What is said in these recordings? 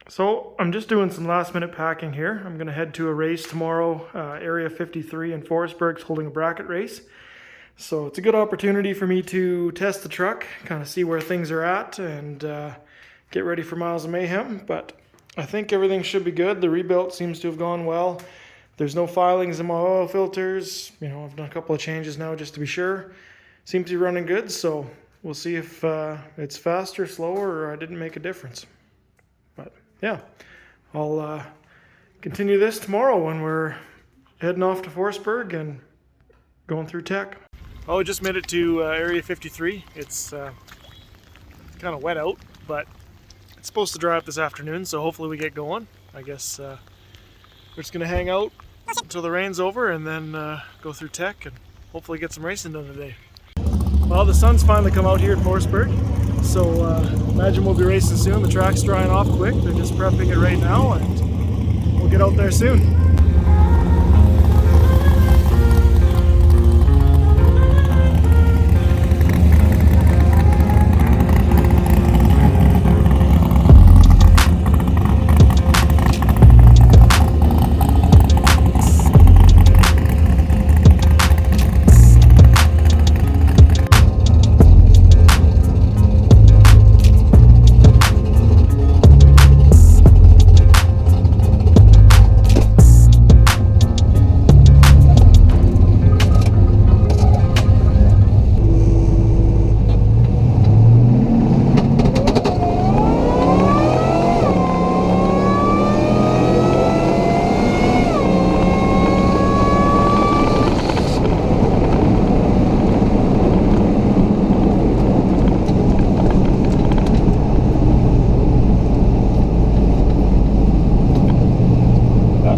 So I'm just doing some last minute packing here. I'm going to head to a race tomorrow. Area 53 in Forestburg's holding a bracket race. So it's a good opportunity for me to test the truck, kind of see where things are at, and get ready for Miles of Mayhem. But I think everything should be good. The rebuild seems to have gone well. There's no filings in my oil filters. You know, I've done a couple of changes now just to be sure. Seems to be running good, so we'll see if it's faster, slower, or I didn't make a difference. But yeah, I'll continue this tomorrow when we're heading off to Forestburg and going through tech. Oh, I just made it to Area 53. It's kind of wet out, but it's supposed to dry up this afternoon, so hopefully we get going. I guess we're just going to hang out until the rain's over and then go through tech and hopefully get some racing done today. Well, the sun's finally come out here at Forestburg, so imagine we'll be racing soon. The track's drying off quick. They're just prepping it right now, and we'll get out there soon.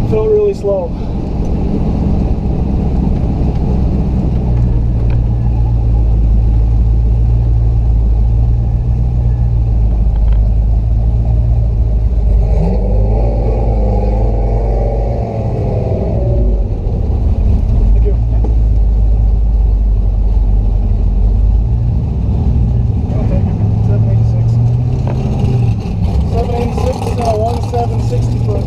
Felt really slow. Thank you. I'll take it. 786. 786 1760 foot.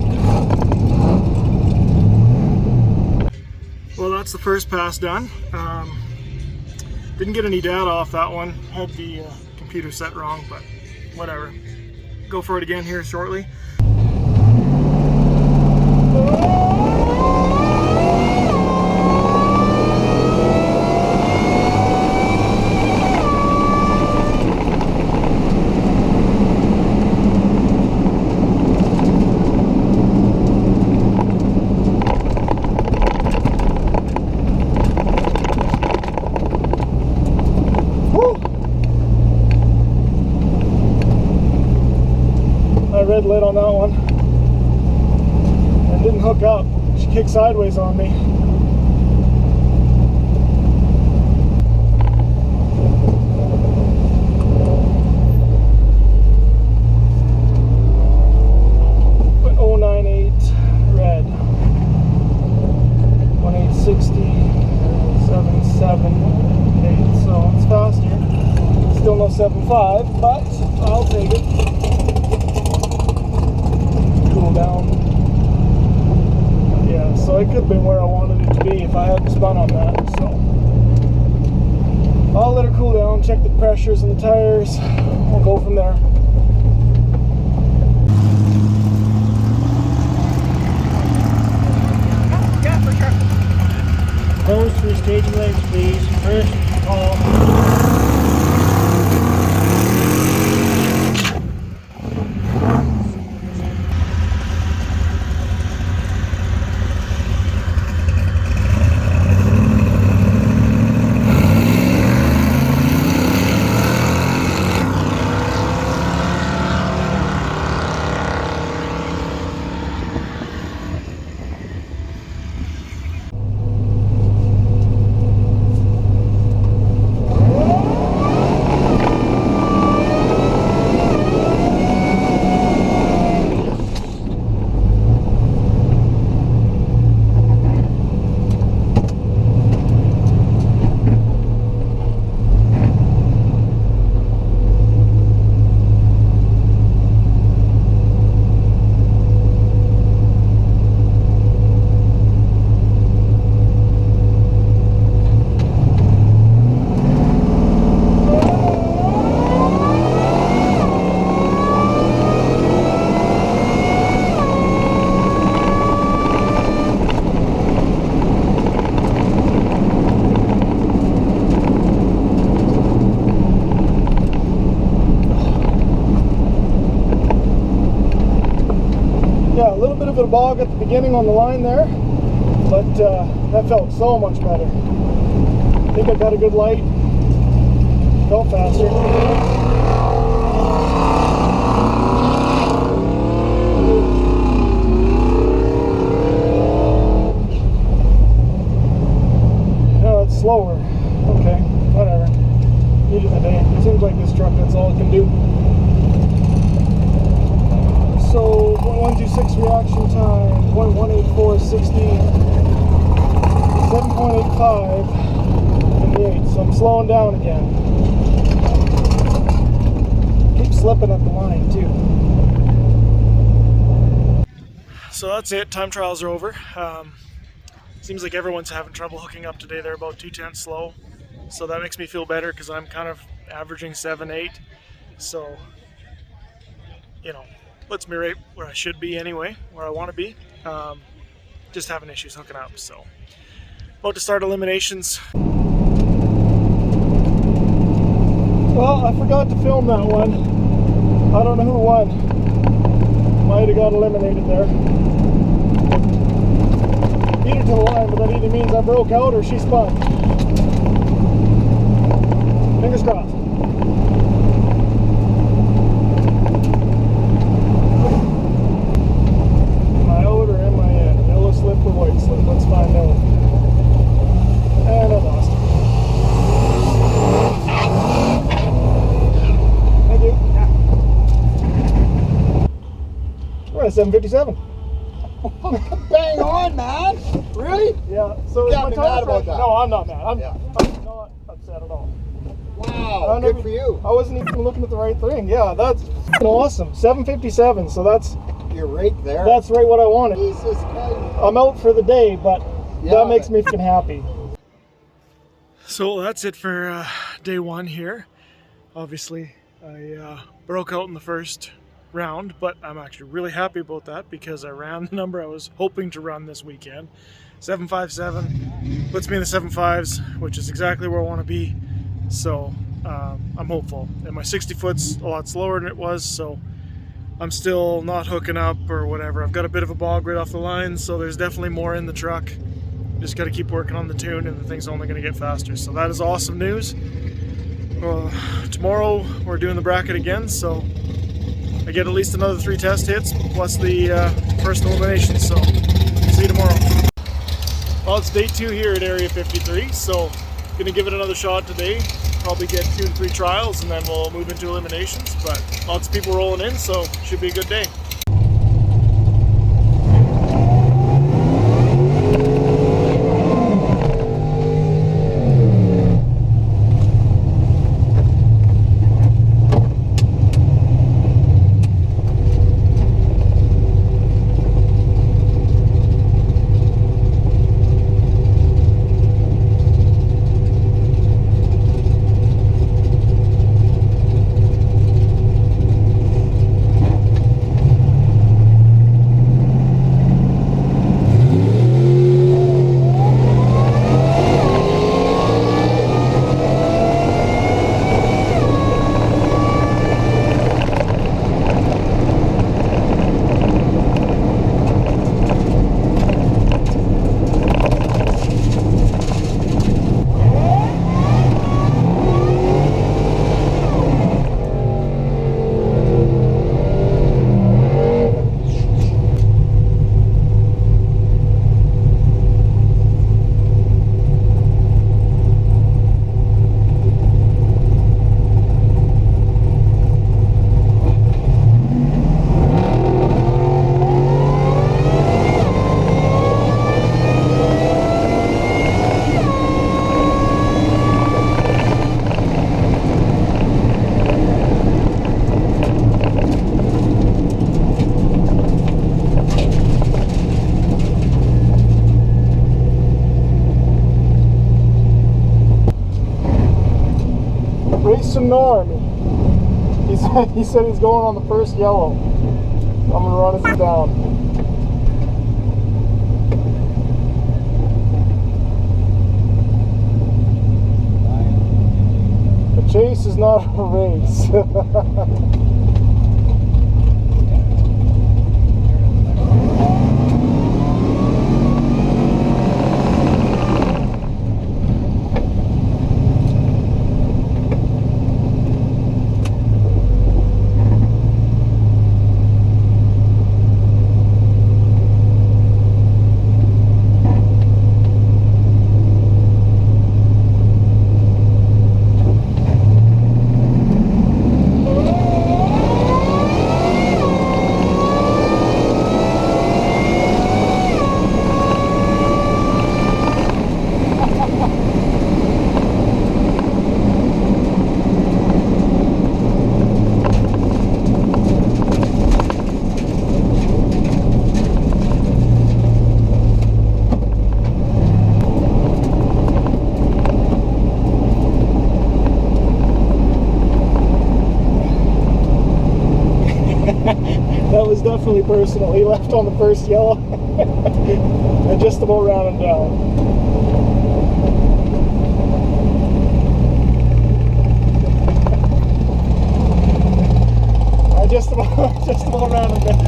Well, that's the first pass done. Didn't get any data off that one. Had the computer set wrong, but whatever. Go for it again here shortly. Red lid on that one and didn't hook up. She kicked sideways on me. But 098 red 1860 778, so it's faster. Still no 75, but I'll take it. Down. Yeah, so it could have been where I wanted it to be if I hadn't spun on that. So I'll let her cool down, check the pressures and the tires. We'll go from there. Yeah, for sure. Close through staging legs, please. First call. Yeah, a little bit of a bog at the beginning on the line there, but that felt so much better. I think I got a good light. Felt faster. No, it's slower. Okay, whatever. Heat of the day. It seems like this truck, that's all it can do. So 0.126 reaction time, 0.18460, 7.85 in the 8. So I'm slowing down again. Keep slipping up the line too. So that's it. Time trials are over. Seems like everyone's having trouble hooking up today. They're about 2/10 slow. So that makes me feel better because I'm kind of averaging 7-8. So, you know, puts me right where I should be anyway, where I want to be. Just having issues hooking up. So, about to start eliminations. Well, I forgot to film that one. I don't know who won. Might have got eliminated there. Beat her to the line, but that either means I broke out or she spun. Fingers crossed. Am I out or am I in? Yellow slip or white slip? Let's find out. And I lost. Thank you. We're at 7:57. Bang on, man! Really? Yeah. So Yeah, be mad about that. No, I'm not mad. I'm Yeah. not upset at all. Wow, good for you. I wasn't even looking at the right thing. Yeah, that's awesome. 7:57. So that's You're right there. right what I wanted. Jesus Christ. I'm out for the day, but Yeah, that makes but- me fucking happy. So that's it for day one here. Obviously, I broke out in the first round, but I'm actually really happy about that because I ran the number I was hoping to run this weekend. 7.57 puts me in the 7.5s, which is exactly where I want to be. So I'm hopeful. And my 60 foot's a lot slower than it was, so I'm still not hooking up or whatever. I've got a bit of a bog right off the line, so there's definitely more in the truck. Just got to keep working on the tune, and the thing's only going to get faster. So that is awesome news. Tomorrow we're doing the bracket again, so I get at least another 3 test hits plus the first elimination. So see you tomorrow. Well, it's day 2 here at Area 53, so gonna give it another shot today. Probably get 2 to 3 trials, and then we'll move into eliminations. But lots of people rolling in, so should be a good day. Racing Norm. He said he's going on the first yellow. I'm gonna run it down. The chase is not a race. That was definitely personal. He left on the first yellow. I just about ran him down. I just about ran him down.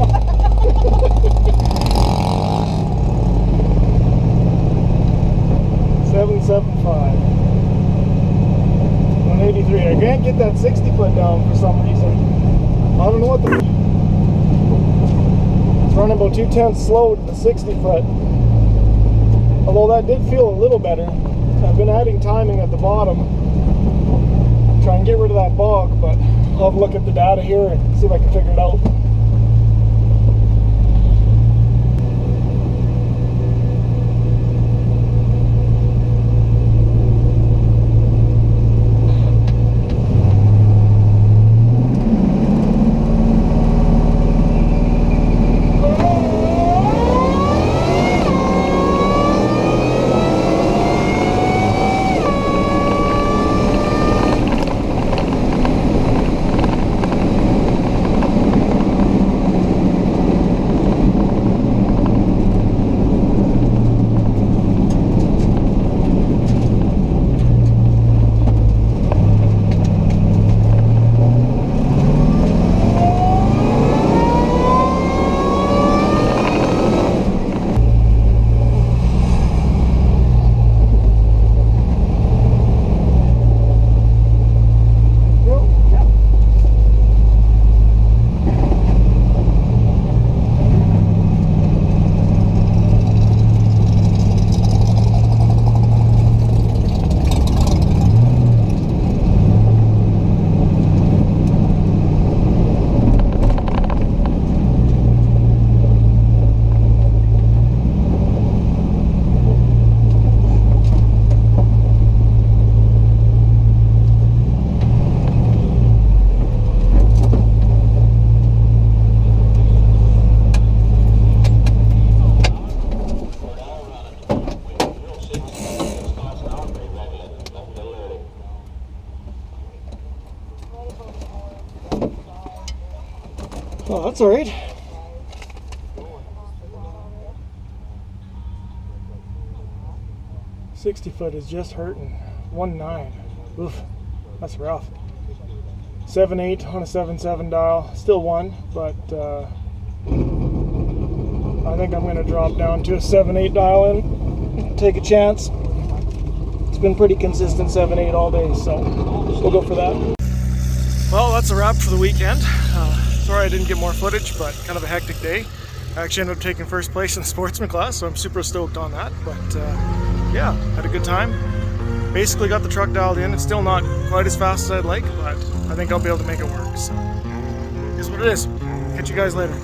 775. 183. I can't get that 60 foot down for some reason. I don't know what the... It's running about 2/10 slow to the 60 foot. Although that did feel a little better. I've been adding timing at the bottom. Try and get rid of that bog, but I'll have a look at the data here and see if I can figure it out. Oh, that's all right. $60 foot is just hurting. 1.9. Oof, that's rough. 7.8 on a 7.7 dial. Still one, but I think I'm going to drop down to a 7.8 dial and take a chance. It's been pretty consistent 7.8 all day, so we'll go for that. Well, that's a wrap for the weekend. Sorry I didn't get more footage, but kind of a hectic day. I actually ended up taking first place in the sportsman class, so I'm super stoked on that. But yeah, had a good time. Basically got the truck dialed in. It's still not quite as fast as I'd like, but I think I'll be able to make it work. So, here's what it is. Catch you guys later.